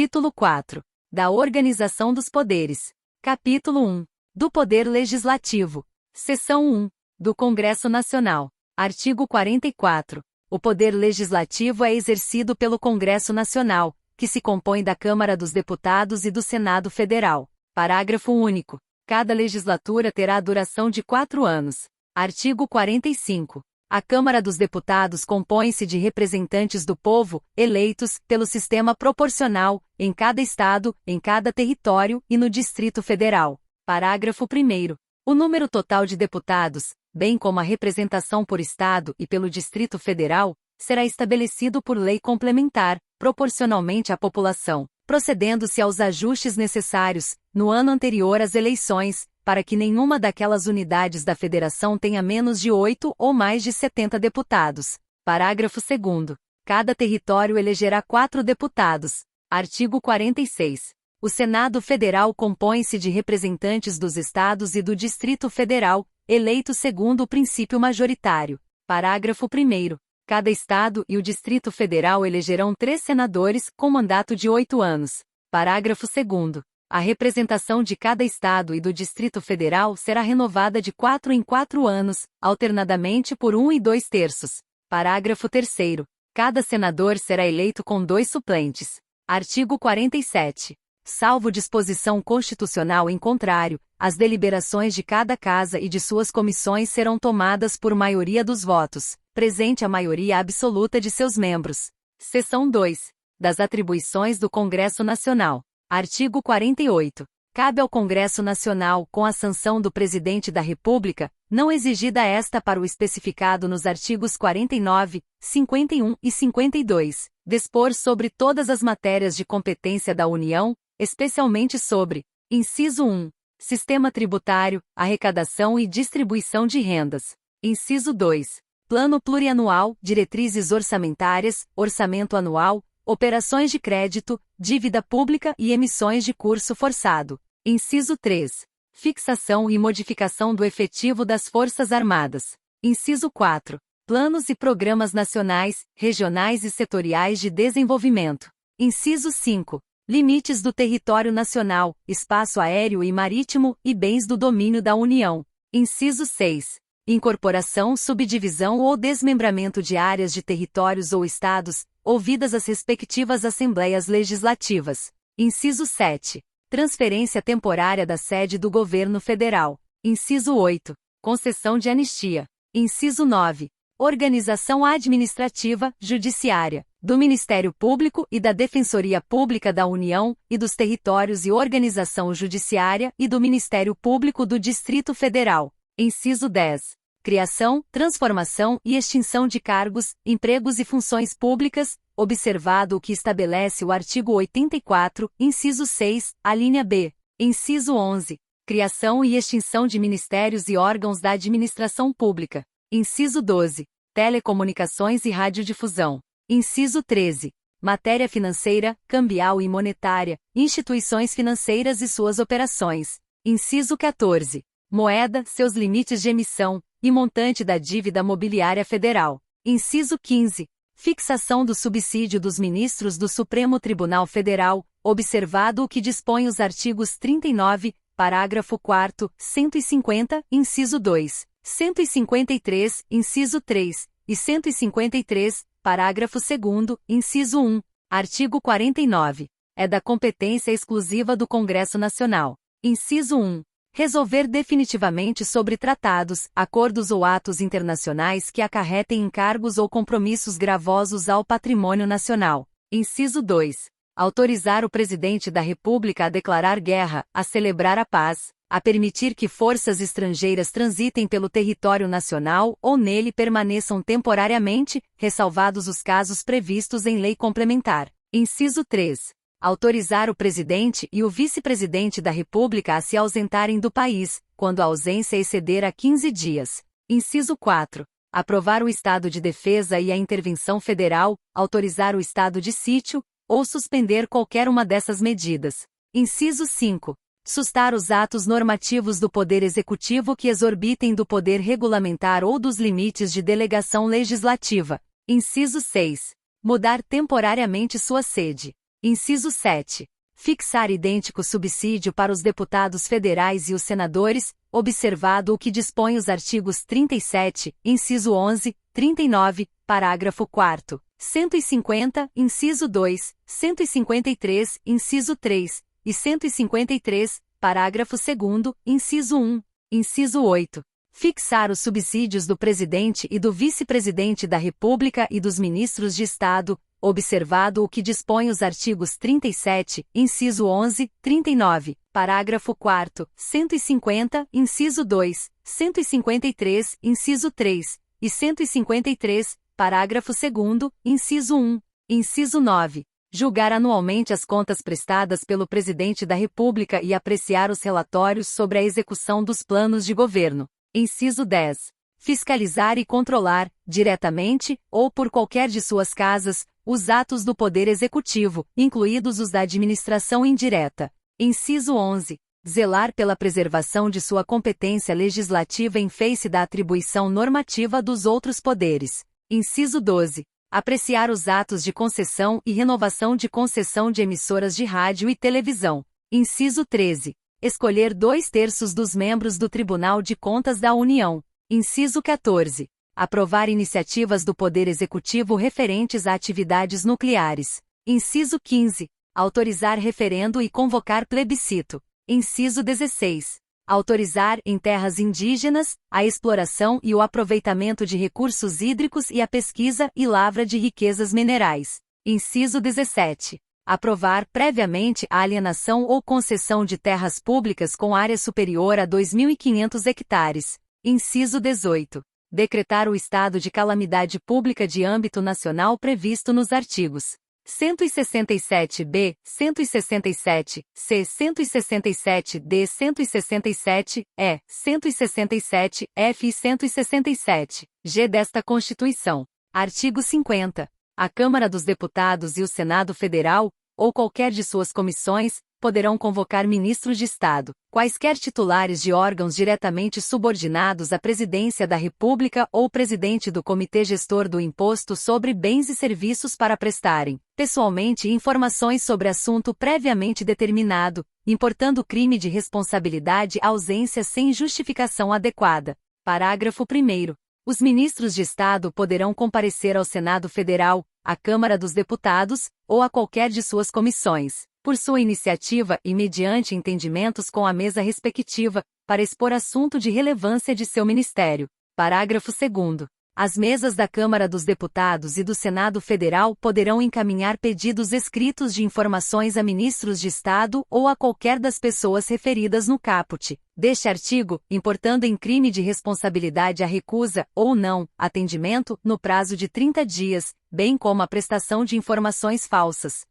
Título 4. Da Organização dos Poderes. Capítulo 1. Do Poder Legislativo. Seção 1. Do Congresso Nacional. Artigo 44. O Poder Legislativo é exercido pelo Congresso Nacional, que se compõe da Câmara dos Deputados e do Senado Federal. Parágrafo único. Cada legislatura terá duração de 4 anos. Artigo 45. A Câmara dos Deputados compõe-se de representantes do povo, eleitos, pelo sistema proporcional, em cada estado, em cada território e no Distrito Federal. Parágrafo 1º. O número total de deputados, bem como a representação por estado e pelo Distrito Federal, será estabelecido por lei complementar, proporcionalmente à população, procedendo-se aos ajustes necessários, no ano anterior às eleições, para que nenhuma daquelas unidades da federação tenha menos de 8 ou mais de 70 deputados. Parágrafo 2º. Cada território elegerá 4 deputados. Artigo 46. O Senado Federal compõe-se de representantes dos estados e do Distrito Federal, eleitos segundo o princípio majoritário. Parágrafo 1º. Cada estado e o Distrito Federal elegerão 3 senadores, com mandato de 8 anos. Parágrafo 2º. A representação de cada estado e do Distrito Federal será renovada de 4 em 4 anos, alternadamente por 1 e 2/3. Parágrafo 3º. Cada senador será eleito com 2 suplentes. Artigo 47. Salvo disposição constitucional em contrário, as deliberações de cada casa e de suas comissões serão tomadas por maioria dos votos, presente a maioria absoluta de seus membros. Seção 2. Das atribuições do Congresso Nacional. Artigo 48. Cabe ao Congresso Nacional, com a sanção do Presidente da República, não exigida esta para o especificado nos artigos 49, 51 e 52, dispor sobre todas as matérias de competência da União, especialmente sobre: inciso 1. Sistema tributário, arrecadação e distribuição de rendas. Inciso 2. Plano plurianual, diretrizes orçamentárias, orçamento anual, operações de crédito, dívida pública e emissões de curso forçado. Inciso 3. Fixação e modificação do efetivo das Forças Armadas. Inciso 4. Planos e programas nacionais, regionais e setoriais de desenvolvimento. Inciso 5. Limites do território nacional, espaço aéreo e marítimo e bens do domínio da União. Inciso 6. Incorporação, subdivisão ou desmembramento de áreas de territórios ou estados, ouvidas as respectivas Assembleias Legislativas. Inciso 7. Transferência temporária da sede do Governo Federal. Inciso 8. Concessão de anistia. Inciso 9. Organização administrativa, judiciária, do Ministério Público e da Defensoria Pública da União e dos Territórios e organização judiciária e do Ministério Público do Distrito Federal. Inciso 10. Criação, transformação e extinção de cargos, empregos e funções públicas, observado o que estabelece o artigo 84, inciso 6, alínea B. Inciso 11. Criação e extinção de ministérios e órgãos da administração pública. Inciso 12. Telecomunicações e radiodifusão. Inciso 13. Matéria financeira, cambial e monetária, instituições financeiras e suas operações. Inciso 14. Moeda, seus limites de emissão, e montante da dívida mobiliária federal. Inciso 15. Fixação do subsídio dos ministros do Supremo Tribunal Federal, observado o que dispõe os artigos 39, parágrafo 4º, 150, inciso 2, 153, inciso 3, e 153, parágrafo 2º, inciso 1. Artigo 49. É da competência exclusiva do Congresso Nacional. Inciso 1. Resolver definitivamente sobre tratados, acordos ou atos internacionais que acarretem encargos ou compromissos gravosos ao patrimônio nacional. Inciso 2. Autorizar o Presidente da República a declarar guerra, a celebrar a paz, a permitir que forças estrangeiras transitem pelo território nacional ou nele permaneçam temporariamente, ressalvados os casos previstos em lei complementar. Inciso 3. Autorizar o Presidente e o Vice-Presidente da República a se ausentarem do país, quando a ausência exceder a 15 dias. Inciso 4. Aprovar o estado de defesa e a intervenção federal, autorizar o estado de sítio, ou suspender qualquer uma dessas medidas. Inciso 5. Sustar os atos normativos do Poder Executivo que exorbitem do poder regulamentar ou dos limites de delegação legislativa. Inciso 6. Mudar temporariamente sua sede. Inciso 7. Fixar idêntico subsídio para os deputados federais e os senadores, observado o que dispõe os artigos 37, inciso 11, 39, parágrafo 4º, 150, inciso 2, 153, inciso 3, e 153, parágrafo 2º, inciso 1, inciso 8. Fixar os subsídios do presidente e do vice-presidente da República e dos ministros de Estado, observado o que dispõe os artigos 37, inciso 11, 39, parágrafo 4º, 150, inciso 2, 153, inciso 3, e 153, parágrafo 2º, inciso 1, inciso 9. Julgar anualmente as contas prestadas pelo Presidente da República e apreciar os relatórios sobre a execução dos planos de governo. Inciso 10. Fiscalizar e controlar, diretamente, ou por qualquer de suas casas, os atos do Poder Executivo, incluídos os da administração indireta. Inciso 11. Zelar pela preservação de sua competência legislativa em face da atribuição normativa dos outros poderes. Inciso 12. Apreciar os atos de concessão e renovação de concessão de emissoras de rádio e televisão. Inciso 13. Escolher 2/3 dos membros do Tribunal de Contas da União. Inciso 14. Aprovar iniciativas do Poder Executivo referentes a atividades nucleares. Inciso 15. Autorizar referendo e convocar plebiscito. Inciso 16. Autorizar, em terras indígenas, a exploração e o aproveitamento de recursos hídricos e a pesquisa e lavra de riquezas minerais. Inciso 17. Aprovar previamente a alienação ou concessão de terras públicas com área superior a 2.500 hectares. Inciso 18. Decretar o estado de calamidade pública de âmbito nacional previsto nos artigos 167b, 167c, 167d, 167e, 167f e 167g desta Constituição. Artigo 50. A Câmara dos Deputados e o Senado Federal, ou qualquer de suas comissões, poderão convocar ministros de Estado, quaisquer titulares de órgãos diretamente subordinados à Presidência da República ou presidente do Comitê Gestor do Imposto sobre Bens e Serviços para prestarem, pessoalmente, informações sobre assunto previamente determinado, importando crime de responsabilidade ausência sem justificação adequada. Parágrafo 1º. Os ministros de Estado poderão comparecer ao Senado Federal, à Câmara dos Deputados, ou a qualquer de suas comissões, por sua iniciativa e mediante entendimentos com a mesa respectiva, para expor assunto de relevância de seu ministério. Parágrafo 2º. As mesas da Câmara dos Deputados e do Senado Federal poderão encaminhar pedidos escritos de informações a ministros de Estado ou a qualquer das pessoas referidas no caput deste artigo, importando em crime de responsabilidade a recusa, ou não, atendimento, no prazo de 30 dias, bem como a prestação de informações falsas.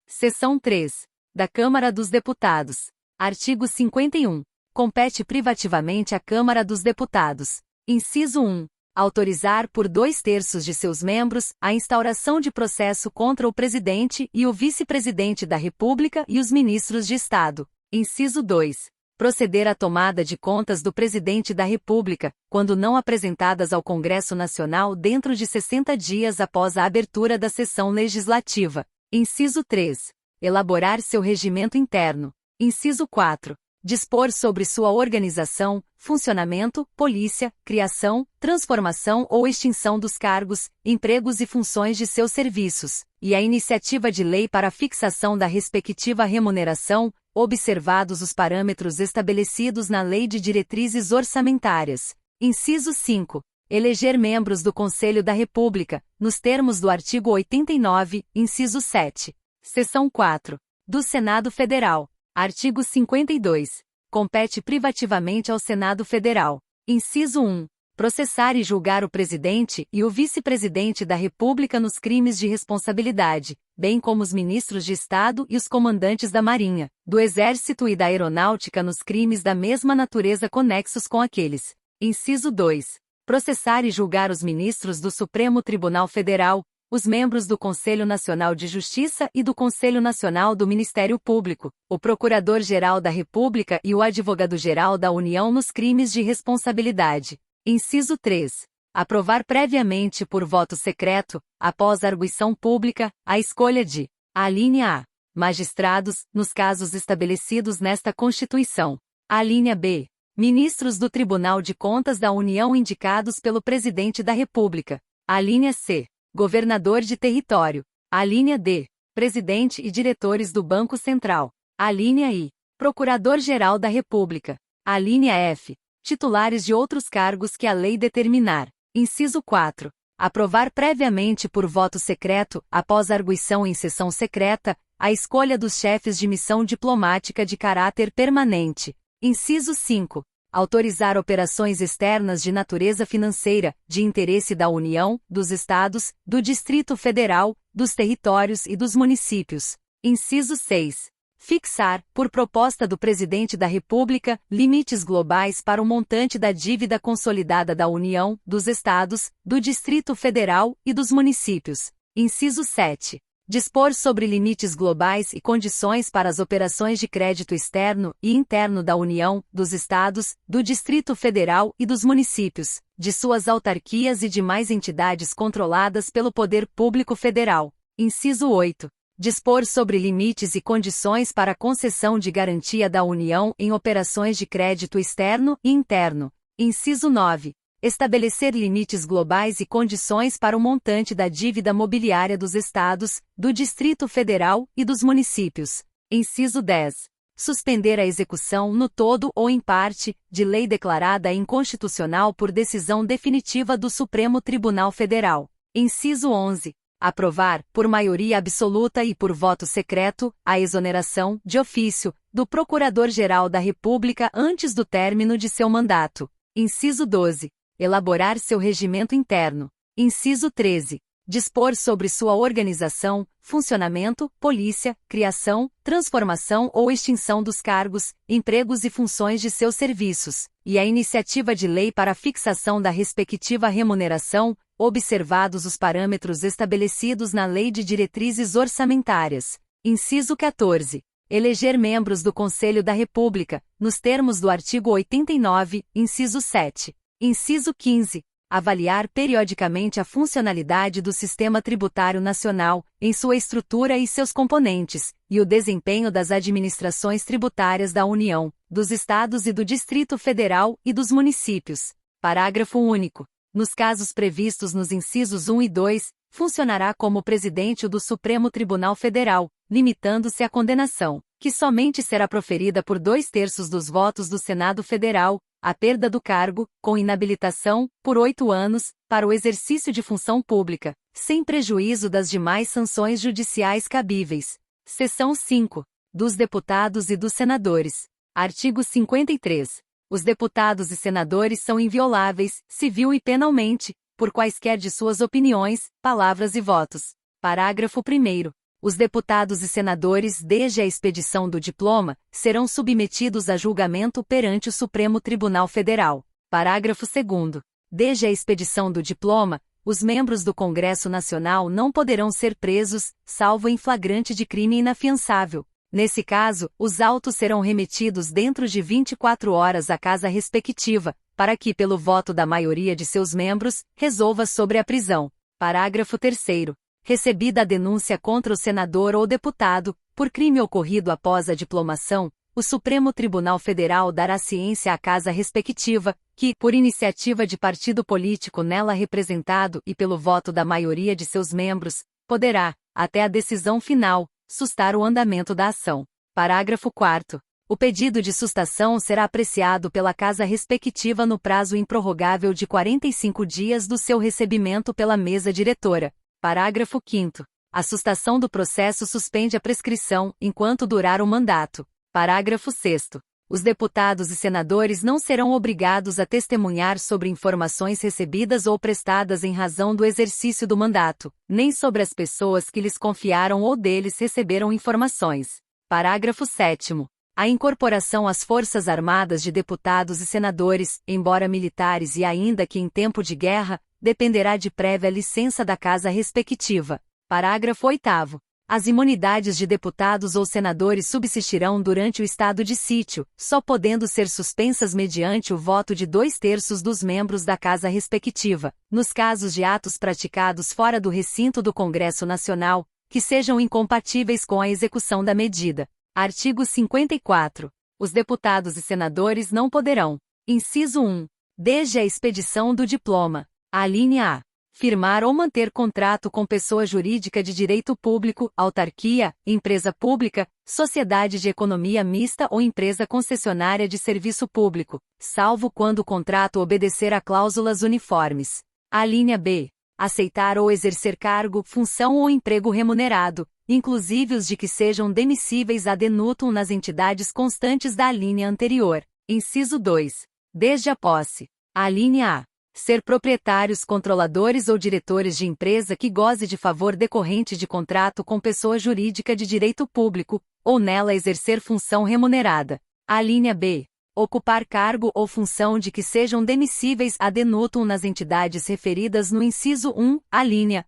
Seção 3. Da Câmara dos Deputados. Artigo 51. Compete privativamente à Câmara dos Deputados. Inciso 1. Autorizar por 2/3 de seus membros a instauração de processo contra o Presidente e o Vice-Presidente da República e os ministros de Estado. Inciso 2. Proceder à tomada de contas do Presidente da República, quando não apresentadas ao Congresso Nacional dentro de 60 dias após a abertura da sessão legislativa. Inciso 3. Elaborar seu regimento interno. Inciso 4. Dispor sobre sua organização, funcionamento, polícia, criação, transformação ou extinção dos cargos, empregos e funções de seus serviços, e a iniciativa de lei para a fixação da respectiva remuneração, observados os parâmetros estabelecidos na Lei de Diretrizes Orçamentárias. Inciso 5. Eleger membros do Conselho da República, nos termos do artigo 89, inciso 7. Seção 4. Do Senado Federal. Artigo 52. Compete privativamente ao Senado Federal. Inciso 1. Processar e julgar o Presidente e o Vice-Presidente da República nos crimes de responsabilidade, bem como os ministros de Estado e os comandantes da Marinha, do Exército e da Aeronáutica nos crimes da mesma natureza conexos com aqueles. Inciso 2. Processar e julgar os ministros do Supremo Tribunal Federal, os membros do Conselho Nacional de Justiça e do Conselho Nacional do Ministério Público, o Procurador-Geral da República e o Advogado-Geral da União nos crimes de responsabilidade. Inciso 3. Aprovar previamente por voto secreto, após arguição pública, a escolha de Alínea A. Magistrados, nos casos estabelecidos nesta Constituição. Alínea B. Ministros do Tribunal de Contas da União indicados pelo Presidente da República. Alínea C. Governador de território. Alínea D. Presidente e diretores do Banco Central. Alínea I. Procurador-Geral da República. Alínea F. Titulares de outros cargos que a lei determinar. Inciso 4. Aprovar previamente por voto secreto, após arguição em sessão secreta, a escolha dos chefes de missão diplomática de caráter permanente. Inciso 5. Autorizar operações externas de natureza financeira, de interesse da União, dos Estados, do Distrito Federal, dos territórios e dos municípios. Inciso 6. Fixar, por proposta do Presidente da República, limites globais para o montante da dívida consolidada da União, dos Estados, do Distrito Federal e dos municípios. Inciso 7. Dispor sobre limites globais e condições para as operações de crédito externo e interno da União, dos Estados, do Distrito Federal e dos municípios, de suas autarquias e demais entidades controladas pelo Poder Público Federal. Inciso 8. Dispor sobre limites e condições para a concessão de garantia da União em operações de crédito externo e interno. Inciso 9. Estabelecer limites globais e condições para o montante da dívida mobiliária dos Estados, do Distrito Federal e dos municípios. Inciso 10. Suspender a execução no todo ou em parte, de lei declarada inconstitucional por decisão definitiva do Supremo Tribunal Federal. Inciso 11. Aprovar, por maioria absoluta e por voto secreto, a exoneração, de ofício, do Procurador-Geral da República antes do término de seu mandato. Inciso 12. Elaborar seu regimento interno. Inciso 13. Dispor sobre sua organização, funcionamento, polícia, criação, transformação ou extinção dos cargos, empregos e funções de seus serviços, e a iniciativa de lei para a fixação da respectiva remuneração, observados os parâmetros estabelecidos na Lei de Diretrizes Orçamentárias. Inciso 14. Eleger membros do Conselho da República, nos termos do artigo 89, inciso 7. Inciso 15. Avaliar periodicamente a funcionalidade do Sistema Tributário Nacional, em sua estrutura e seus componentes, e o desempenho das administrações tributárias da União, dos Estados e do Distrito Federal e dos municípios. Parágrafo único. Nos casos previstos nos incisos 1 e 2, funcionará como presidente do Supremo Tribunal Federal, limitando-se à condenação, que somente será proferida por 2/3 dos votos do Senado Federal, a perda do cargo, com inabilitação, por 8 anos, para o exercício de função pública, sem prejuízo das demais sanções judiciais cabíveis. Seção 5. Dos deputados e dos senadores. Artigo 53. Os deputados e senadores são invioláveis, civil e penalmente, por quaisquer de suas opiniões, palavras e votos. Parágrafo 1º. Os deputados e senadores, desde a expedição do diploma, serão submetidos a julgamento perante o Supremo Tribunal Federal. Parágrafo 2º. Desde a expedição do diploma, os membros do Congresso Nacional não poderão ser presos, salvo em flagrante de crime inafiançável. Nesse caso, os autos serão remetidos dentro de 24 horas à casa respectiva, para que, pelo voto da maioria de seus membros, resolva sobre a prisão. Parágrafo 3º. Recebida a denúncia contra o senador ou deputado, por crime ocorrido após a diplomação, o Supremo Tribunal Federal dará ciência à casa respectiva, que, por iniciativa de partido político nela representado e pelo voto da maioria de seus membros, poderá, até a decisão final, sustar o andamento da ação. Parágrafo 4º. O pedido de sustação será apreciado pela casa respectiva no prazo improrrogável de 45 dias do seu recebimento pela mesa diretora. Parágrafo 5º. A sustação do processo suspende a prescrição, enquanto durar o mandato. Parágrafo 6º. Os deputados e senadores não serão obrigados a testemunhar sobre informações recebidas ou prestadas em razão do exercício do mandato, nem sobre as pessoas que lhes confiaram ou deles receberam informações. Parágrafo 7º. A incorporação às Forças Armadas de deputados e senadores, embora militares e ainda que em tempo de guerra, dependerá de prévia licença da casa respectiva. Parágrafo 8º. As imunidades de deputados ou senadores subsistirão durante o estado de sítio, só podendo ser suspensas mediante o voto de 2/3 dos membros da casa respectiva, nos casos de atos praticados fora do recinto do Congresso Nacional, que sejam incompatíveis com a execução da medida. Artigo 54. Os deputados e senadores não poderão: inciso 1. Desde a expedição do diploma. Alínea A. Firmar ou manter contrato com pessoa jurídica de direito público, autarquia, empresa pública, sociedade de economia mista ou empresa concessionária de serviço público, salvo quando o contrato obedecer a cláusulas uniformes. Alínea B. Aceitar ou exercer cargo, função ou emprego remunerado, inclusive os de que sejam demissíveis ad nutum nas entidades constantes da alínea anterior. Inciso 2. Desde a posse. Alínea A. Ser proprietários, controladores ou diretores de empresa que goze de favor decorrente de contrato com pessoa jurídica de direito público, ou nela exercer função remunerada. Alínea B. Ocupar cargo ou função de que sejam demissíveis ad nutum nas entidades referidas no inciso 1, alínea.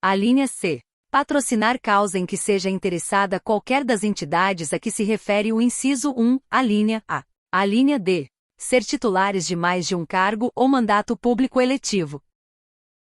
Alínea C. Patrocinar causa em que seja interessada qualquer das entidades a que se refere o inciso 1, alínea A. Alínea D. Ser titulares de mais de um cargo ou mandato público eletivo.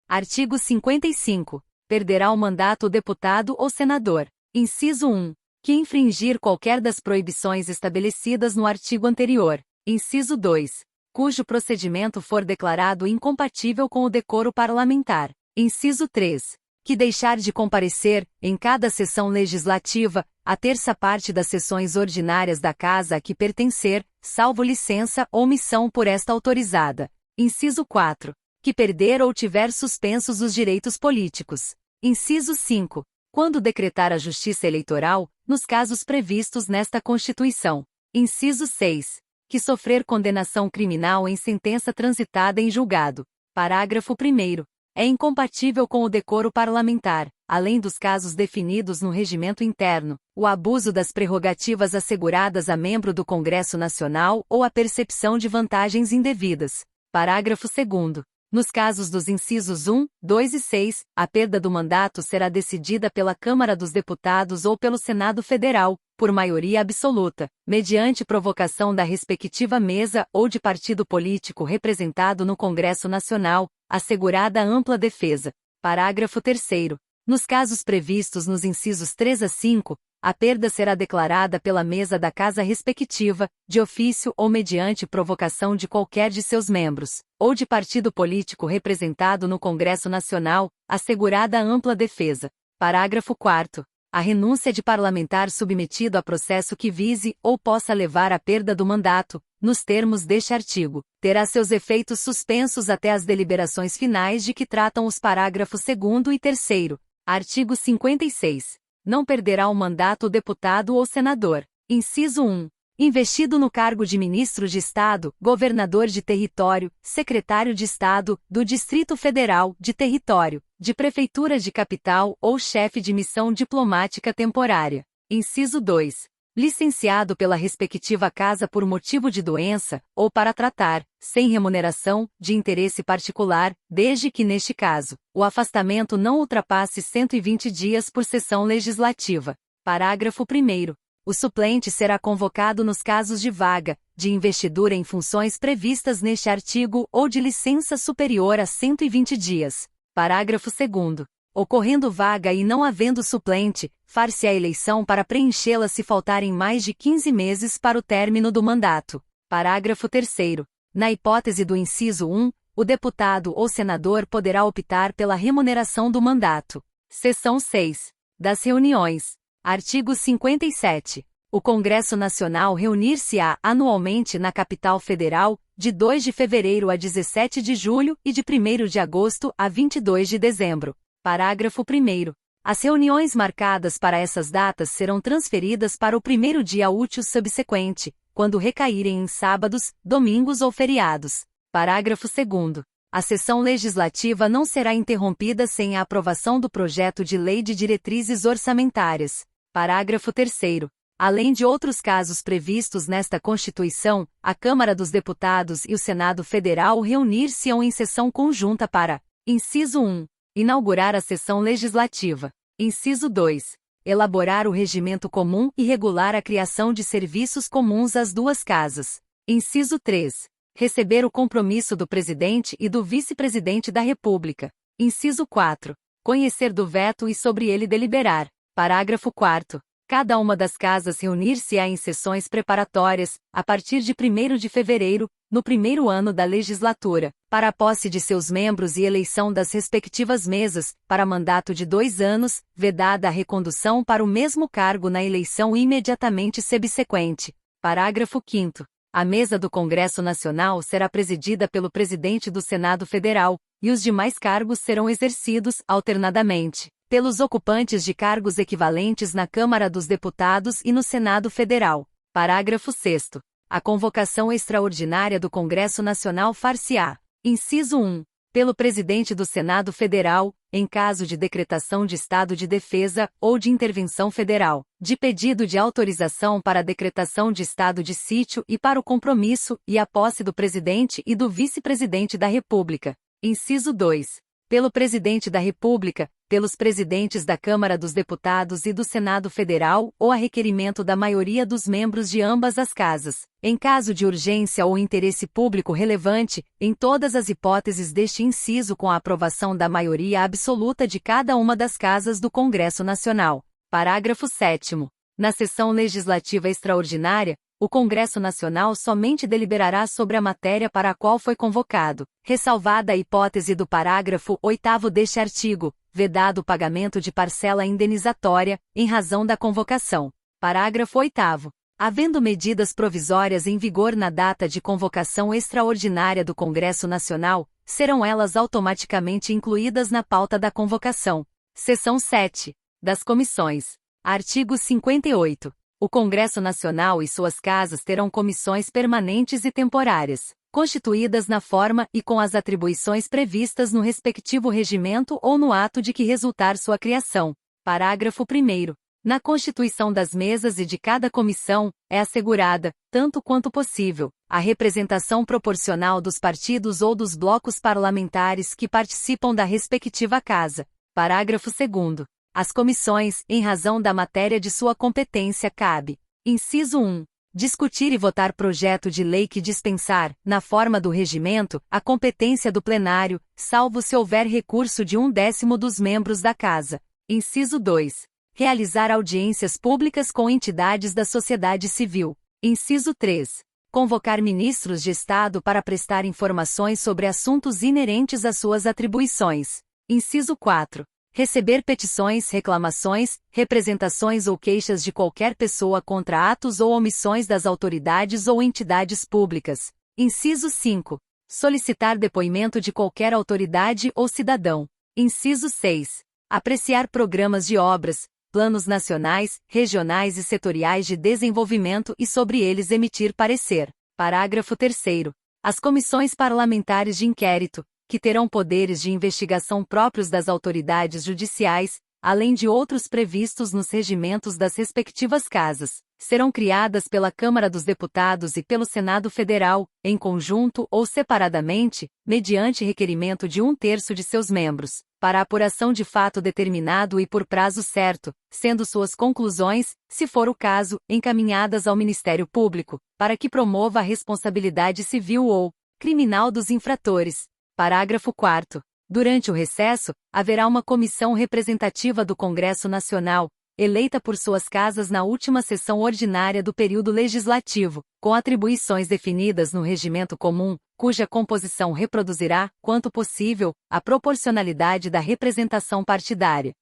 Artigo 55. Perderá o mandato o deputado ou senador. Inciso 1. Que infringir qualquer das proibições estabelecidas no artigo anterior. Inciso 2. Cujo procedimento for declarado incompatível com o decoro parlamentar. Inciso 3. Que deixar de comparecer, em cada sessão legislativa, a terça parte das sessões ordinárias da Casa a que pertencer, salvo licença ou missão por esta autorizada. Inciso 4. Que perder ou tiver suspensos os direitos políticos. Inciso 5. Quando decretar a Justiça Eleitoral, nos casos previstos nesta Constituição. Inciso 6. Que sofrer condenação criminal em sentença transitada em julgado. Parágrafo 1º. É incompatível com o decoro parlamentar, além dos casos definidos no regimento interno, o abuso das prerrogativas asseguradas a membro do Congresso Nacional ou a percepção de vantagens indevidas. Parágrafo 2º. Nos casos dos incisos 1, 2 e 6, a perda do mandato será decidida pela Câmara dos Deputados ou pelo Senado Federal, por maioria absoluta, mediante provocação da respectiva mesa ou de partido político representado no Congresso Nacional, assegurada ampla defesa. Parágrafo 3º. Nos casos previstos nos incisos 3 a 5, a perda será declarada pela mesa da Casa respectiva, de ofício ou mediante provocação de qualquer de seus membros, ou de partido político representado no Congresso Nacional, assegurada ampla defesa. Parágrafo 4º. A renúncia de parlamentar submetido a processo que vise ou possa levar à perda do mandato, nos termos deste artigo, terá seus efeitos suspensos até as deliberações finais de que tratam os parágrafos 2º e 3º. Artigo 56. Não perderá o mandato o deputado ou senador. Inciso 1. Investido no cargo de ministro de Estado, governador de território, secretário de Estado, do Distrito Federal, de território, de prefeitura de capital ou chefe de missão diplomática temporária. Inciso 2. Licenciado pela respectiva casa por motivo de doença, ou para tratar, sem remuneração, de interesse particular, desde que neste caso, o afastamento não ultrapasse 120 dias por sessão legislativa. Parágrafo 1º. O suplente será convocado nos casos de vaga, de investidura em funções previstas neste artigo ou de licença superior a 120 dias. Parágrafo 2º. Ocorrendo vaga e não havendo suplente, far-se a eleição para preenchê-la se faltarem mais de 15 meses para o término do mandato. Parágrafo 3º. Na hipótese do inciso 1, o deputado ou senador poderá optar pela remuneração do mandato. Seção 6. Das reuniões. Artigo 57. O Congresso Nacional reunir-se-á anualmente na capital federal, de 2 de fevereiro a 17 de julho e de 1º de agosto a 22 de dezembro. Parágrafo 1º. As reuniões marcadas para essas datas serão transferidas para o primeiro dia útil subsequente, quando recaírem em sábados, domingos ou feriados. Parágrafo 2º. A sessão legislativa não será interrompida sem a aprovação do projeto de lei de diretrizes orçamentárias. Parágrafo 3º. Além de outros casos previstos nesta Constituição, a Câmara dos Deputados e o Senado Federal reunir-se-ão em sessão conjunta para: inciso 1. Inaugurar a sessão legislativa. Inciso 2. Elaborar o regimento comum e regular a criação de serviços comuns às duas casas. Inciso 3. Receber o compromisso do Presidente e do Vice-Presidente da República. Inciso 4. Conhecer do veto e sobre ele deliberar. Parágrafo 4º. Cada uma das casas reunir-se-á em sessões preparatórias, a partir de 1º de fevereiro, no primeiro ano da legislatura, para a posse de seus membros e eleição das respectivas mesas, para mandato de 2 anos, vedada a recondução para o mesmo cargo na eleição imediatamente subsequente. Parágrafo 5º. A mesa do Congresso Nacional será presidida pelo presidente do Senado Federal, e os demais cargos serão exercidos, alternadamente, pelos ocupantes de cargos equivalentes na Câmara dos Deputados e no Senado Federal. Parágrafo 6º. A convocação extraordinária do Congresso Nacional far-se-á. Inciso 1. Pelo presidente do Senado Federal, em caso de decretação de estado de defesa ou de intervenção federal, de pedido de autorização para a decretação de estado de sítio e para o compromisso e a posse do presidente e do vice-presidente da República. Inciso 2. Pelo presidente da República, pelos presidentes da Câmara dos Deputados e do Senado Federal ou a requerimento da maioria dos membros de ambas as casas, em caso de urgência ou interesse público relevante, em todas as hipóteses deste inciso com a aprovação da maioria absoluta de cada uma das casas do Congresso Nacional. Parágrafo 7º. Na sessão legislativa extraordinária, o Congresso Nacional somente deliberará sobre a matéria para a qual foi convocado, ressalvada a hipótese do parágrafo 8º deste artigo, vedado o pagamento de parcela indenizatória, em razão da convocação. Parágrafo 8º. Havendo medidas provisórias em vigor na data de convocação extraordinária do Congresso Nacional, serão elas automaticamente incluídas na pauta da convocação. Seção 7. Das comissões. Artigo 58. O Congresso Nacional e suas casas terão comissões permanentes e temporárias, constituídas na forma e com as atribuições previstas no respectivo regimento ou no ato de que resultar sua criação. Parágrafo 1º. Na constituição das mesas e de cada comissão, é assegurada, tanto quanto possível, a representação proporcional dos partidos ou dos blocos parlamentares que participam da respectiva casa. Parágrafo 2º. As comissões, em razão da matéria de sua competência, cabe: inciso 1. Discutir e votar projeto de lei que dispensar, na forma do regimento, a competência do plenário, salvo se houver recurso de 1/10 dos membros da Casa. Inciso 2. Realizar audiências públicas com entidades da sociedade civil. Inciso 3. Convocar ministros de Estado para prestar informações sobre assuntos inerentes às suas atribuições. Inciso 4. Receber petições, reclamações, representações ou queixas de qualquer pessoa contra atos ou omissões das autoridades ou entidades públicas. Inciso 5. Solicitar depoimento de qualquer autoridade ou cidadão. Inciso 6. Apreciar programas de obras, planos nacionais, regionais e setoriais de desenvolvimento e sobre eles emitir parecer. Parágrafo 3º. As comissões parlamentares de inquérito, que terão poderes de investigação próprios das autoridades judiciais, além de outros previstos nos regimentos das respectivas casas, serão criadas pela Câmara dos Deputados e pelo Senado Federal, em conjunto ou separadamente, mediante requerimento de 1/3 de seus membros, para apuração de fato determinado e por prazo certo, sendo suas conclusões, se for o caso, encaminhadas ao Ministério Público, para que promova a responsabilidade civil ou criminal dos infratores. Parágrafo 4º. Durante o recesso, haverá uma comissão representativa do Congresso Nacional, eleita por suas casas na última sessão ordinária do período legislativo, com atribuições definidas no regimento comum, cuja composição reproduzirá, quanto possível, a proporcionalidade da representação partidária.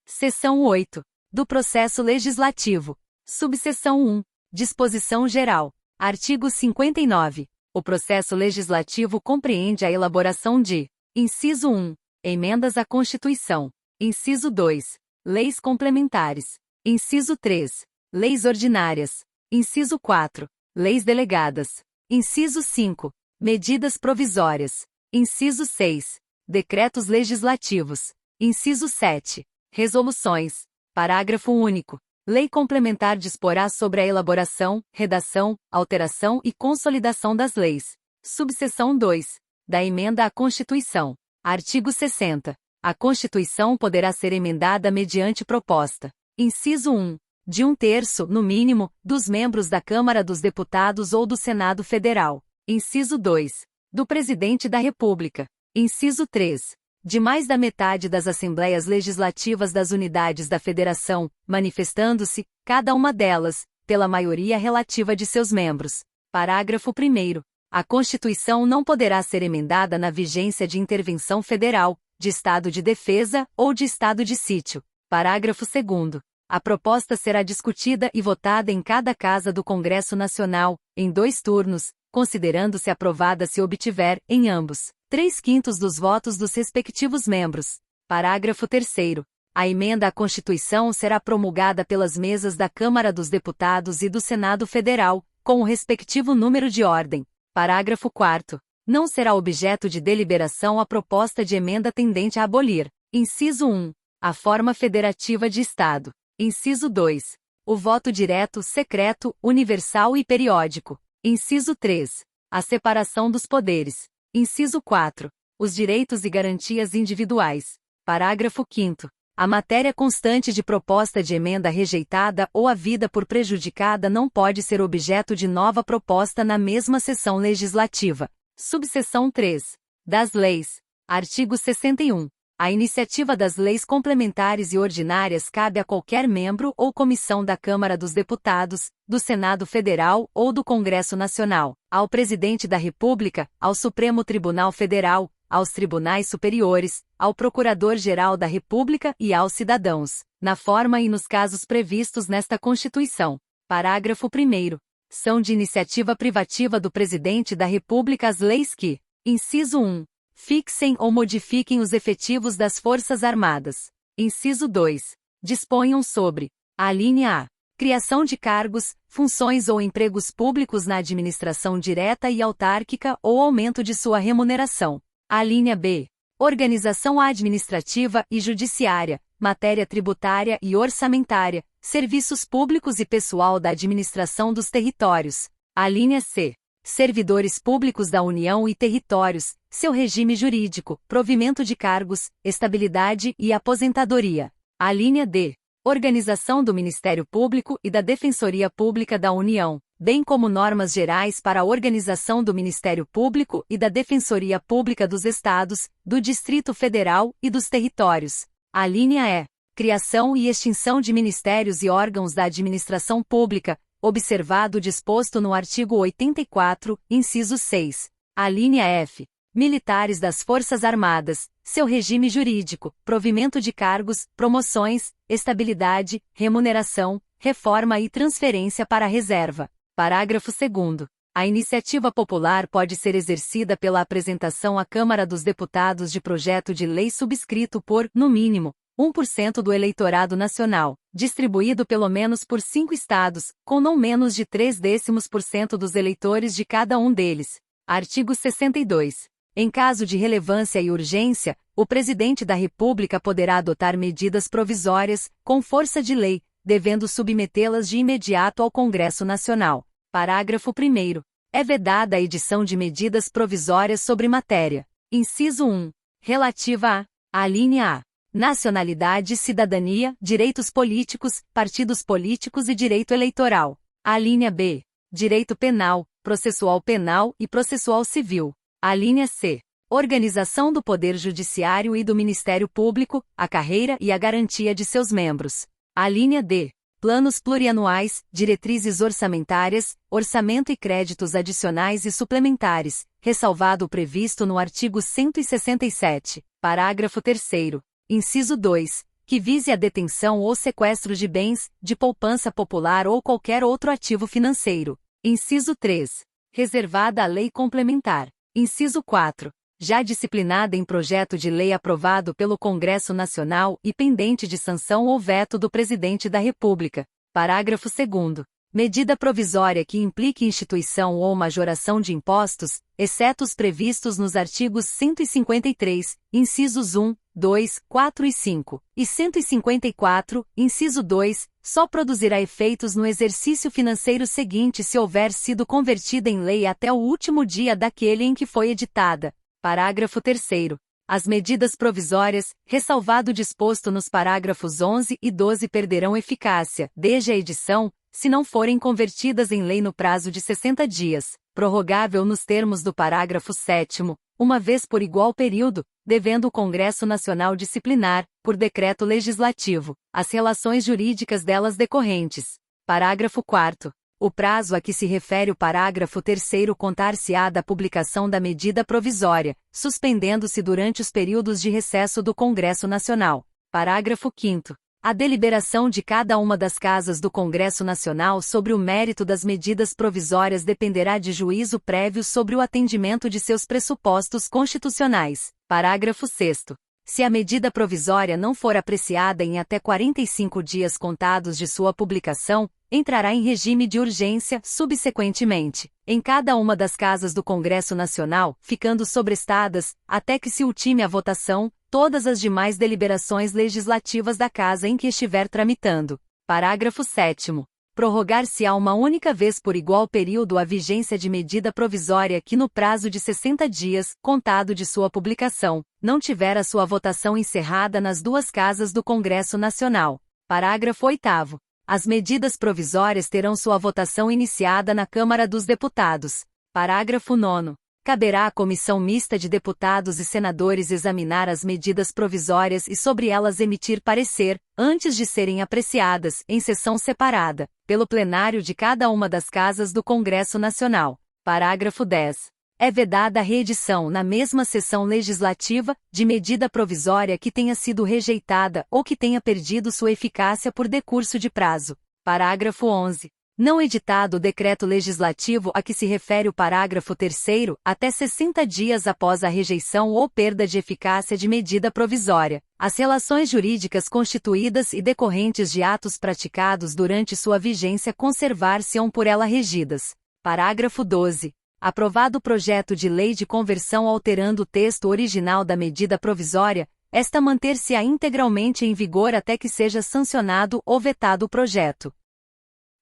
Seção 8. Do Processo Legislativo. Subseção 1. Disposição Geral. Artigo 59. O processo legislativo compreende a elaboração de: inciso 1. Emendas à Constituição. Inciso 2. Leis complementares. Inciso 3. Leis ordinárias. Inciso 4. Leis delegadas. Inciso 5. Medidas provisórias. Inciso 6. Decretos legislativos. Inciso 7. Resoluções. Parágrafo único. Lei complementar disporá sobre a elaboração, redação, alteração e consolidação das leis. Subseção 2. Da emenda à Constituição. Artigo 60. A Constituição poderá ser emendada mediante proposta. Inciso 1. De 1/3, no mínimo, dos membros da Câmara dos Deputados ou do Senado Federal. Inciso 2. Do Presidente da República. Inciso 3. de mais da metade das assembleias legislativas das unidades da Federação, manifestando-se, cada uma delas, pela maioria relativa de seus membros. Parágrafo 1º. A Constituição não poderá ser emendada na vigência de intervenção federal, de estado de defesa ou de estado de sítio. Parágrafo 2º. A proposta será discutida e votada em cada casa do Congresso Nacional, em 2 turnos, considerando-se aprovada se obtiver, em ambos, 3/5 dos votos dos respectivos membros. Parágrafo 3º. A emenda à Constituição será promulgada pelas mesas da Câmara dos Deputados e do Senado Federal, com o respectivo número de ordem. Parágrafo 4º. Não será objeto de deliberação a proposta de emenda tendente a abolir. Inciso 1. A forma federativa de Estado. Inciso 2. O voto direto, secreto, universal e periódico. Inciso 3. A separação dos poderes. Inciso 4. Os direitos e garantias individuais. Parágrafo 5º. A matéria constante de proposta de emenda rejeitada ou havida por prejudicada não pode ser objeto de nova proposta na mesma sessão legislativa. Subseção 3. Das leis. Artigo 61. A iniciativa das leis complementares e ordinárias cabe a qualquer membro ou comissão da Câmara dos Deputados, do Senado Federal ou do Congresso Nacional, ao Presidente da República, ao Supremo Tribunal Federal, aos tribunais superiores, ao Procurador-Geral da República e aos cidadãos, na forma e nos casos previstos nesta Constituição. Parágrafo 1º. São de iniciativa privativa do Presidente da República as leis que, inciso 1, fixem ou modifiquem os efetivos das Forças Armadas. Inciso 2. Disponham sobre: a linha A. Criação de cargos, funções ou empregos públicos na administração direta e autárquica ou aumento de sua remuneração. A linha B. Organização administrativa e judiciária, matéria tributária e orçamentária, serviços públicos e pessoal da administração dos territórios. A linha C. Servidores públicos da União e territórios, seu regime jurídico, provimento de cargos, estabilidade e aposentadoria. A linha D. Organização do Ministério Público e da Defensoria Pública da União, bem como normas gerais para a organização do Ministério Público e da Defensoria Pública dos Estados, do Distrito Federal e dos territórios. A linha E. Criação e extinção de ministérios e órgãos da administração pública, observado o disposto no artigo 84, inciso 6. A linha F. Militares das Forças Armadas, seu regime jurídico, provimento de cargos, promoções, estabilidade, remuneração, reforma e transferência para a reserva. Parágrafo 2º. A iniciativa popular pode ser exercida pela apresentação à Câmara dos Deputados de projeto de lei subscrito por, no mínimo, 1% do eleitorado nacional, distribuído pelo menos por 5 estados, com não menos de 0,3% dos eleitores de cada um deles. Artigo 62. Em caso de relevância e urgência, o Presidente da República poderá adotar medidas provisórias, com força de lei, devendo submetê-las de imediato ao Congresso Nacional. Parágrafo 1º. É vedada a edição de medidas provisórias sobre matéria. Inciso 1. Relativa a linha A. Nacionalidade, cidadania, direitos políticos, partidos políticos e direito eleitoral. A linha B. Direito penal, processual penal e processual civil. A linha C. Organização do Poder Judiciário e do Ministério Público, a carreira e a garantia de seus membros. A linha D. Planos plurianuais, diretrizes orçamentárias, orçamento e créditos adicionais e suplementares, ressalvado o previsto no artigo 167, parágrafo 3º, inciso 2, que vise a detenção ou sequestro de bens, de poupança popular ou qualquer outro ativo financeiro. Inciso 3. Reservada a lei complementar. Inciso 4. Já disciplinada em projeto de lei aprovado pelo Congresso Nacional e pendente de sanção ou veto do Presidente da República. Parágrafo 2º. Medida provisória que implique instituição ou majoração de impostos, exceto os previstos nos artigos 153, incisos 1, 2, 4 e 5, e 154, inciso 2, só produzirá efeitos no exercício financeiro seguinte se houver sido convertida em lei até o último dia daquele em que foi editada. Parágrafo 3º. As medidas provisórias, ressalvado o disposto nos parágrafos 11 e 12, perderão eficácia, desde a edição, se não forem convertidas em lei no prazo de 60 dias, prorrogável nos termos do parágrafo 7º, uma vez por igual período, devendo o Congresso Nacional disciplinar, por decreto legislativo, as relações jurídicas delas decorrentes. Parágrafo 4º. O prazo a que se refere o parágrafo 3º contar-se-á da publicação da medida provisória, suspendendo-se durante os períodos de recesso do Congresso Nacional. Parágrafo 5º. A deliberação de cada uma das casas do Congresso Nacional sobre o mérito das medidas provisórias dependerá de juízo prévio sobre o atendimento de seus pressupostos constitucionais. Parágrafo 6º. Se a medida provisória não for apreciada em até 45 dias contados de sua publicação, entrará em regime de urgência subsequentemente, em cada uma das casas do Congresso Nacional, ficando sobrestadas, até que se ultime a votação, todas as demais deliberações legislativas da casa em que estiver tramitando. Parágrafo 7º. Prorrogar-se-á uma única vez por igual período a vigência de medida provisória que no prazo de 60 dias, contado de sua publicação, não tiver a sua votação encerrada nas duas casas do Congresso Nacional. Parágrafo 8º. As medidas provisórias terão sua votação iniciada na Câmara dos Deputados. Parágrafo 9º. Caberá à Comissão Mista de Deputados e Senadores examinar as medidas provisórias e sobre elas emitir parecer, antes de serem apreciadas, em sessão separada, pelo plenário de cada uma das casas do Congresso Nacional. Parágrafo 10. É vedada a reedição na mesma sessão legislativa, de medida provisória que tenha sido rejeitada ou que tenha perdido sua eficácia por decurso de prazo. Parágrafo 11. Não editado o decreto legislativo a que se refere o parágrafo 3º, até 60 dias após a rejeição ou perda de eficácia de medida provisória, as relações jurídicas constituídas e decorrentes de atos praticados durante sua vigência conservar-se-ão por ela regidas. Parágrafo 12. Aprovado o projeto de lei de conversão alterando o texto original da medida provisória, esta manter-se-á integralmente em vigor até que seja sancionado ou vetado o projeto.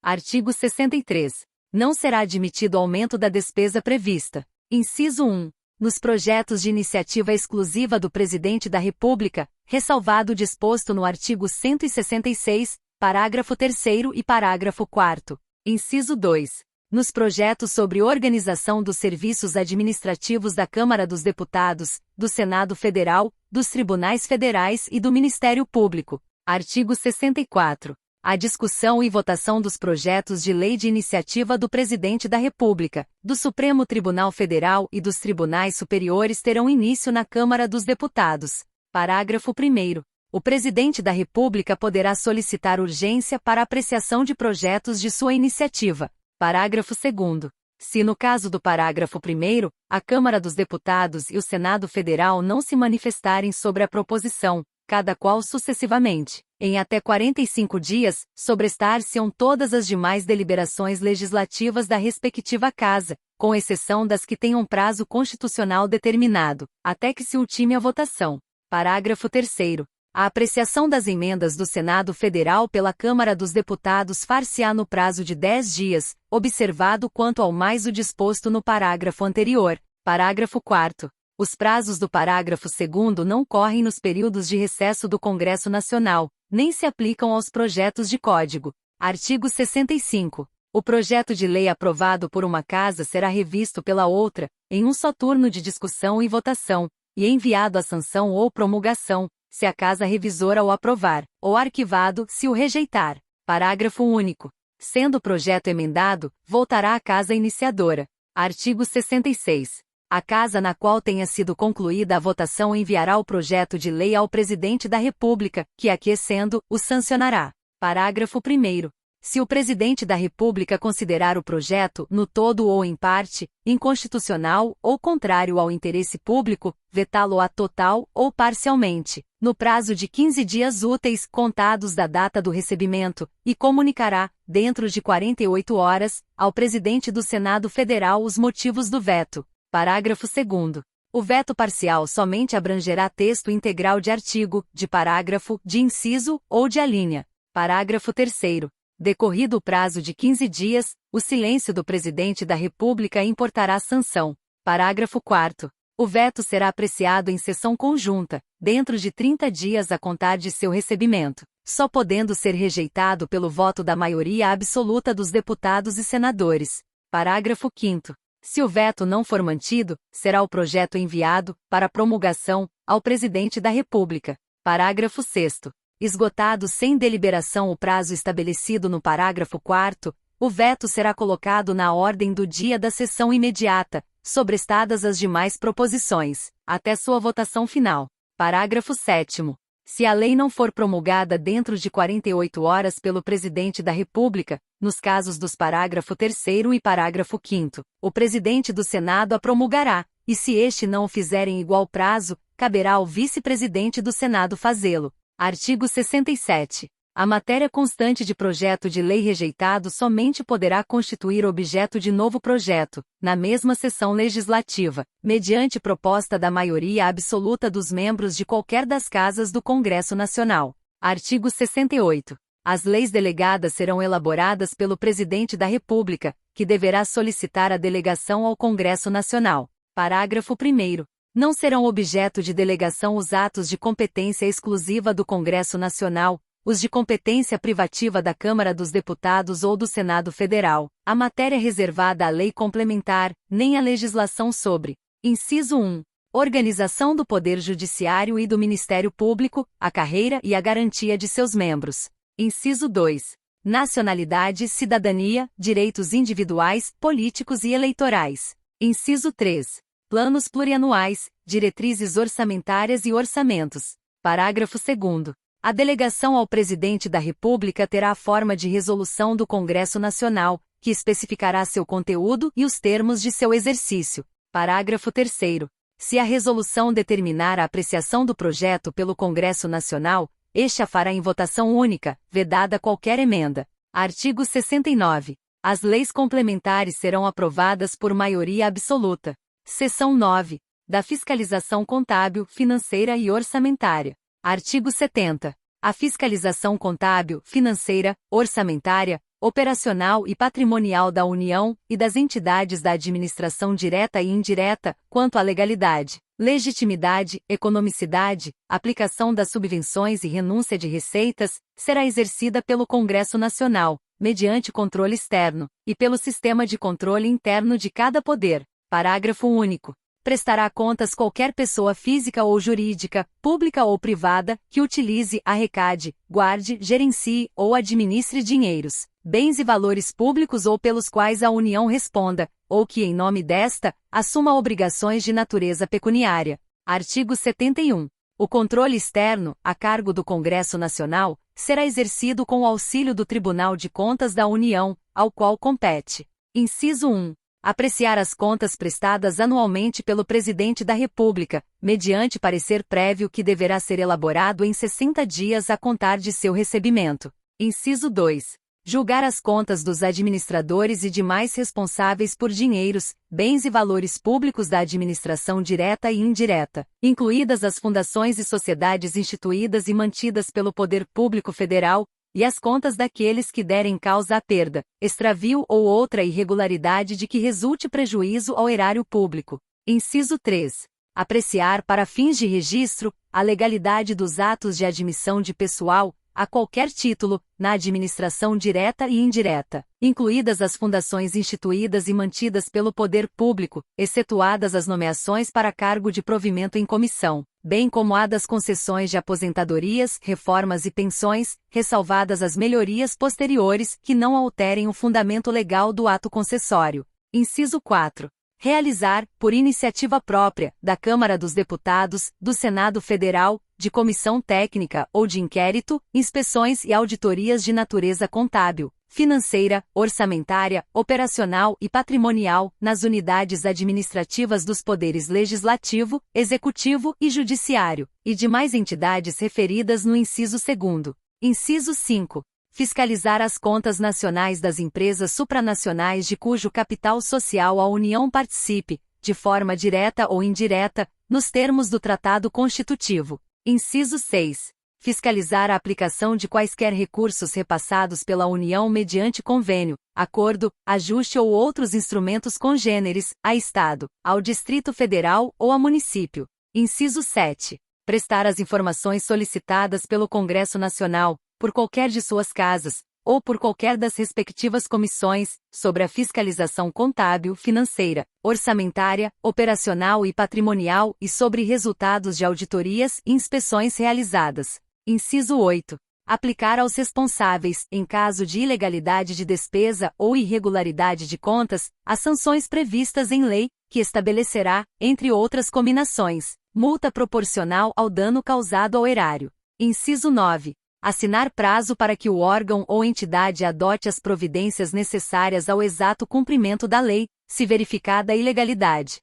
Artigo 63. Não será admitido aumento da despesa prevista. Inciso 1. Nos projetos de iniciativa exclusiva do Presidente da República, ressalvado o disposto no artigo 166, parágrafo 3º e parágrafo 4º. Inciso 2. Nos projetos sobre organização dos serviços administrativos da Câmara dos Deputados, do Senado Federal, dos Tribunais Federais e do Ministério Público. Artigo 64. A discussão e votação dos projetos de lei de iniciativa do Presidente da República, do Supremo Tribunal Federal e dos Tribunais Superiores terão início na Câmara dos Deputados. Parágrafo 1º. O Presidente da República poderá solicitar urgência para apreciação de projetos de sua iniciativa. Parágrafo 2º. Se no caso do parágrafo 1º, a Câmara dos Deputados e o Senado Federal não se manifestarem sobre a proposição, cada qual sucessivamente, em até 45 dias, sobrestar-se-ão todas as demais deliberações legislativas da respectiva casa, com exceção das que tenham prazo constitucional determinado, até que se ultime a votação. Parágrafo 3º. A apreciação das emendas do Senado Federal pela Câmara dos Deputados far-se-á no prazo de 10 dias, observado quanto ao mais o disposto no parágrafo anterior. Parágrafo 4º. Os prazos do parágrafo 2º não correm nos períodos de recesso do Congresso Nacional, nem se aplicam aos projetos de código. Artigo 65. O projeto de lei aprovado por uma casa será revisto pela outra, em um só turno de discussão e votação, e enviado à sanção ou promulgação, se a casa revisora o aprovar, ou arquivado, se o rejeitar. Parágrafo único. Sendo o projeto emendado, voltará à casa iniciadora. Artigo 66. A casa na qual tenha sido concluída a votação enviará o projeto de lei ao Presidente da República, que, aquiescendo, o sancionará. Parágrafo 1º. Se o Presidente da República considerar o projeto, no todo ou em parte, inconstitucional ou contrário ao interesse público, vetá-lo-á total ou parcialmente, no prazo de 15 dias úteis contados da data do recebimento, e comunicará, dentro de 48 horas, ao Presidente do Senado Federal os motivos do veto. Parágrafo 2º. O veto parcial somente abrangerá texto integral de artigo, de parágrafo, de inciso ou de alínea. Parágrafo 3º. Decorrido o prazo de 15 dias, o silêncio do Presidente da República importará sanção. Parágrafo 4º. O veto será apreciado em sessão conjunta, dentro de 30 dias a contar de seu recebimento, só podendo ser rejeitado pelo voto da maioria absoluta dos deputados e senadores. Parágrafo 5º. Se o veto não for mantido, será o projeto enviado, para promulgação, ao Presidente da República. Parágrafo 6º. Esgotado sem deliberação o prazo estabelecido no parágrafo 4º, o veto será colocado na ordem do dia da sessão imediata, sobrestadas as demais proposições, até sua votação final. Parágrafo 7º. Se a lei não for promulgada dentro de 48 horas pelo Presidente da República, nos casos dos parágrafo 3º e parágrafo 5º, o Presidente do Senado a promulgará, e se este não o fizer em igual prazo, caberá ao Vice-Presidente do Senado fazê-lo. Artigo 67. A matéria constante de projeto de lei rejeitado somente poderá constituir objeto de novo projeto, na mesma sessão legislativa, mediante proposta da maioria absoluta dos membros de qualquer das casas do Congresso Nacional. Artigo 68. As leis delegadas serão elaboradas pelo Presidente da República, que deverá solicitar a delegação ao Congresso Nacional. Parágrafo 1º. Não serão objeto de delegação os atos de competência exclusiva do Congresso Nacional, os de competência privativa da Câmara dos Deputados ou do Senado Federal, a matéria reservada à lei complementar, nem a legislação sobre. Inciso 1. Organização do Poder Judiciário e do Ministério Público, a carreira e a garantia de seus membros. Inciso 2. Nacionalidade, cidadania, direitos individuais, políticos e eleitorais. Inciso 3. Planos plurianuais, diretrizes orçamentárias e orçamentos. Parágrafo 2º. A delegação ao Presidente da República terá a forma de resolução do Congresso Nacional, que especificará seu conteúdo e os termos de seu exercício. Parágrafo 3º. Se a resolução determinar a apreciação do projeto pelo Congresso Nacional, este a fará em votação única, vedada qualquer emenda. Artigo 69. As leis complementares serão aprovadas por maioria absoluta. Seção 9. Da fiscalização contábil, financeira e orçamentária. Artigo 70. A fiscalização contábil, financeira, orçamentária, operacional e patrimonial da União e das entidades da administração direta e indireta, quanto à legalidade, legitimidade, economicidade, aplicação das subvenções e renúncia de receitas, será exercida pelo Congresso Nacional, mediante controle externo, e pelo sistema de controle interno de cada poder. Parágrafo único. Prestará contas qualquer pessoa física ou jurídica, pública ou privada, que utilize, arrecade, guarde, gerencie ou administre dinheiros, bens e valores públicos ou pelos quais a União responda, ou que em nome desta, assuma obrigações de natureza pecuniária. Artigo 71. O controle externo, a cargo do Congresso Nacional, será exercido com o auxílio do Tribunal de Contas da União, ao qual compete. Inciso 1. Apreciar as contas prestadas anualmente pelo Presidente da República, mediante parecer prévio que deverá ser elaborado em 60 dias a contar de seu recebimento. Inciso 2. Julgar as contas dos administradores e demais responsáveis por dinheiros, bens e valores públicos da administração direta e indireta, incluídas as fundações e sociedades instituídas e mantidas pelo Poder Público Federal, e as contas daqueles que derem causa à perda, extravio ou outra irregularidade de que resulte prejuízo ao erário público. Inciso 3. Apreciar para fins de registro, a legalidade dos atos de admissão de pessoal, a qualquer título, na administração direta e indireta, incluídas as fundações instituídas e mantidas pelo poder público, excetuadas as nomeações para cargo de provimento em comissão, bem como a das concessões de aposentadorias, reformas e pensões, ressalvadas as melhorias posteriores que não alterem o fundamento legal do ato concessório. Inciso 4. Realizar, por iniciativa própria, da Câmara dos Deputados, do Senado Federal, de comissão técnica ou de inquérito, inspeções e auditorias de natureza contábil, financeira, orçamentária, operacional e patrimonial, nas unidades administrativas dos poderes legislativo, executivo e judiciário, e demais entidades referidas no inciso 2º. Inciso 5. Fiscalizar as contas nacionais das empresas supranacionais de cujo capital social a União participe, de forma direta ou indireta, nos termos do Tratado Constitutivo. Inciso 6. Fiscalizar a aplicação de quaisquer recursos repassados pela União mediante convênio, acordo, ajuste ou outros instrumentos congêneres, a Estado, ao Distrito Federal ou a município. Inciso 7. Prestar as informações solicitadas pelo Congresso Nacional, por qualquer de suas casas, ou por qualquer das respectivas comissões, sobre a fiscalização contábil, financeira, orçamentária, operacional e patrimonial e sobre resultados de auditorias e inspeções realizadas. Inciso 8. Aplicar aos responsáveis, em caso de ilegalidade de despesa ou irregularidade de contas, as sanções previstas em lei, que estabelecerá, entre outras cominações, multa proporcional ao dano causado ao erário. Inciso 9. Assinar prazo para que o órgão ou entidade adote as providências necessárias ao exato cumprimento da lei, se verificada a ilegalidade.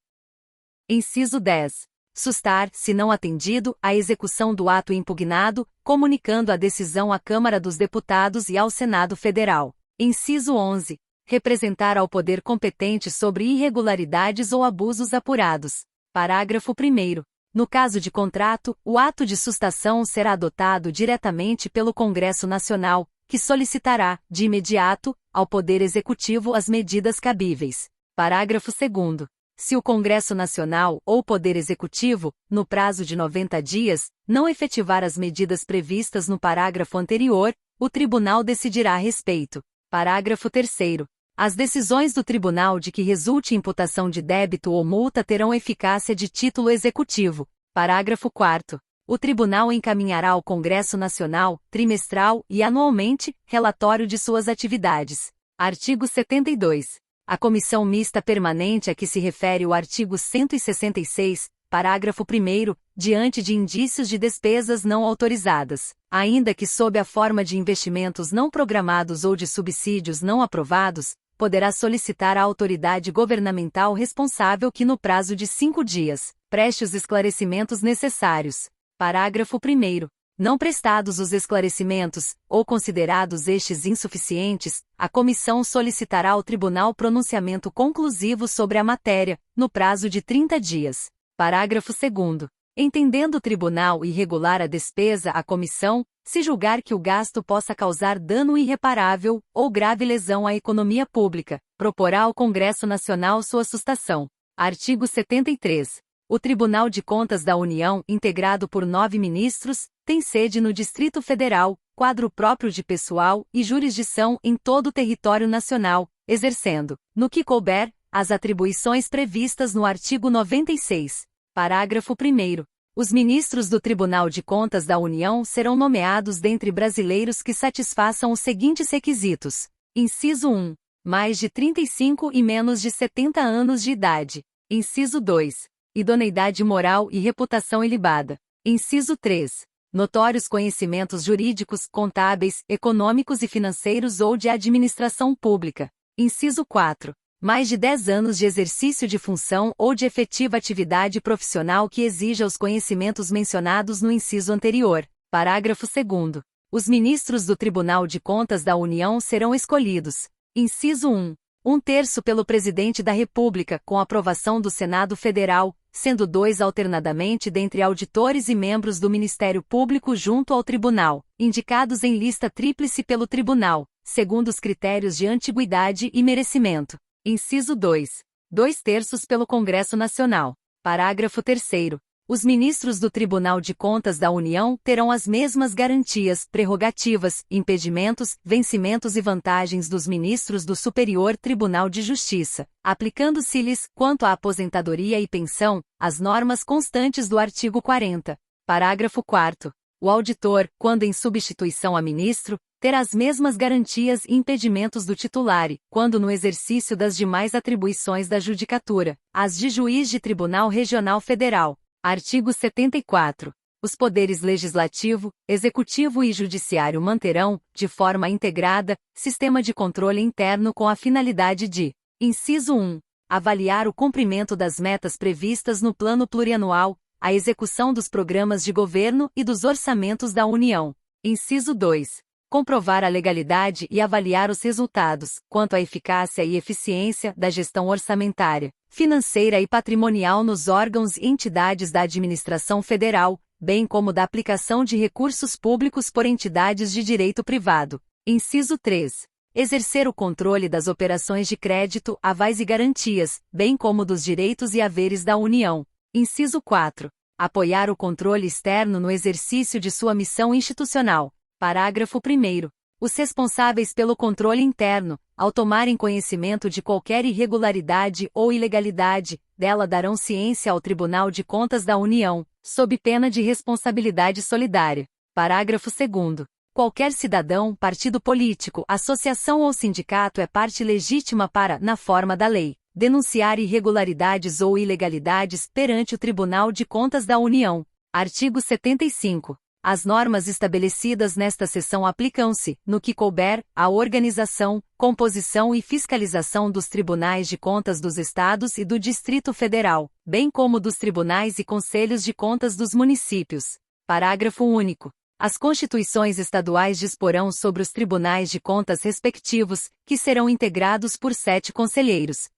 Inciso 10. Sustar, se não atendido, a execução do ato impugnado, comunicando a decisão à Câmara dos Deputados e ao Senado Federal. Inciso 11. Representar ao poder competente sobre irregularidades ou abusos apurados. Parágrafo 1º. No caso de contrato, o ato de sustação será adotado diretamente pelo Congresso Nacional, que solicitará, de imediato, ao Poder Executivo as medidas cabíveis. Parágrafo 2º. Se o Congresso Nacional ou Poder Executivo, no prazo de 90 dias, não efetivar as medidas previstas no parágrafo anterior, o Tribunal decidirá a respeito. Parágrafo 3º. As decisões do Tribunal de que resulte imputação de débito ou multa terão eficácia de título executivo. Parágrafo 4º. O Tribunal encaminhará ao Congresso Nacional, trimestral e anualmente, relatório de suas atividades. Artigo 72. A Comissão Mista Permanente a que se refere o artigo 166, parágrafo 1º, diante de indícios de despesas não autorizadas, ainda que sob a forma de investimentos não programados ou de subsídios não aprovados, poderá solicitar à autoridade governamental responsável que no prazo de 5 dias, preste os esclarecimentos necessários. Parágrafo 1º. Não prestados os esclarecimentos, ou considerados estes insuficientes, a comissão solicitará ao Tribunal pronunciamento conclusivo sobre a matéria, no prazo de 30 dias. Parágrafo 2º. Entendendo o Tribunal irregular a despesa, a comissão, se julgar que o gasto possa causar dano irreparável ou grave lesão à economia pública, proporá ao Congresso Nacional sua sustação. Artigo 73. O Tribunal de Contas da União, integrado por 9 ministros, tem sede no Distrito Federal, quadro próprio de pessoal e jurisdição em todo o território nacional, exercendo, no que couber, as atribuições previstas no artigo 96. Parágrafo 1º. Os ministros do Tribunal de Contas da União serão nomeados dentre brasileiros que satisfaçam os seguintes requisitos. Inciso 1. Mais de 35 e menos de 70 anos de idade. Inciso 2. Idoneidade moral e reputação ilibada. Inciso 3. Notórios conhecimentos jurídicos, contábeis, econômicos e financeiros ou de administração pública. Inciso 4. Mais de 10 anos de exercício de função ou de efetiva atividade profissional que exija os conhecimentos mencionados no inciso anterior. Parágrafo 2º. Os ministros do Tribunal de Contas da União serão escolhidos. Inciso 1. 1/3 pelo Presidente da República, com aprovação do Senado Federal, sendo 2 alternadamente dentre auditores e membros do Ministério Público junto ao Tribunal, indicados em lista tríplice pelo Tribunal, segundo os critérios de antiguidade e merecimento. Inciso 2. 2/3 pelo Congresso Nacional. Parágrafo 3º. Os ministros do Tribunal de Contas da União terão as mesmas garantias, prerrogativas, impedimentos, vencimentos e vantagens dos ministros do Superior Tribunal de Justiça, aplicando-se-lhes, quanto à aposentadoria e pensão, as normas constantes do artigo 40. Parágrafo 4º. O auditor, quando em substituição a ministro, terá as mesmas garantias e impedimentos do titular e, quando no exercício das demais atribuições da judicatura, as de juiz de Tribunal Regional Federal. Artigo 74. Os poderes legislativo, executivo e judiciário manterão, de forma integrada, sistema de controle interno com a finalidade de: inciso 1. Avaliar o cumprimento das metas previstas no Plano Plurianual, a execução dos programas de governo e dos orçamentos da União. Inciso 2. Comprovar a legalidade e avaliar os resultados, quanto à eficácia e eficiência, da gestão orçamentária, financeira e patrimonial nos órgãos e entidades da administração federal, bem como da aplicação de recursos públicos por entidades de direito privado. Inciso 3. Exercer o controle das operações de crédito, avais e garantias, bem como dos direitos e haveres da União. Inciso 4. Apoiar o controle externo no exercício de sua missão institucional. Parágrafo 1º. Os responsáveis pelo controle interno, ao tomarem conhecimento de qualquer irregularidade ou ilegalidade, dela darão ciência ao Tribunal de Contas da União, sob pena de responsabilidade solidária. Parágrafo 2º. Qualquer cidadão, partido político, associação ou sindicato é parte legítima para, na forma da lei, denunciar irregularidades ou ilegalidades perante o Tribunal de Contas da União. Artigo 75. As normas estabelecidas nesta seção aplicam-se, no que couber, à organização, composição e fiscalização dos tribunais de contas dos Estados e do Distrito Federal, bem como dos tribunais e conselhos de contas dos municípios. Parágrafo único. As constituições estaduais disporão sobre os tribunais de contas respectivos, que serão integrados por 7 conselheiros.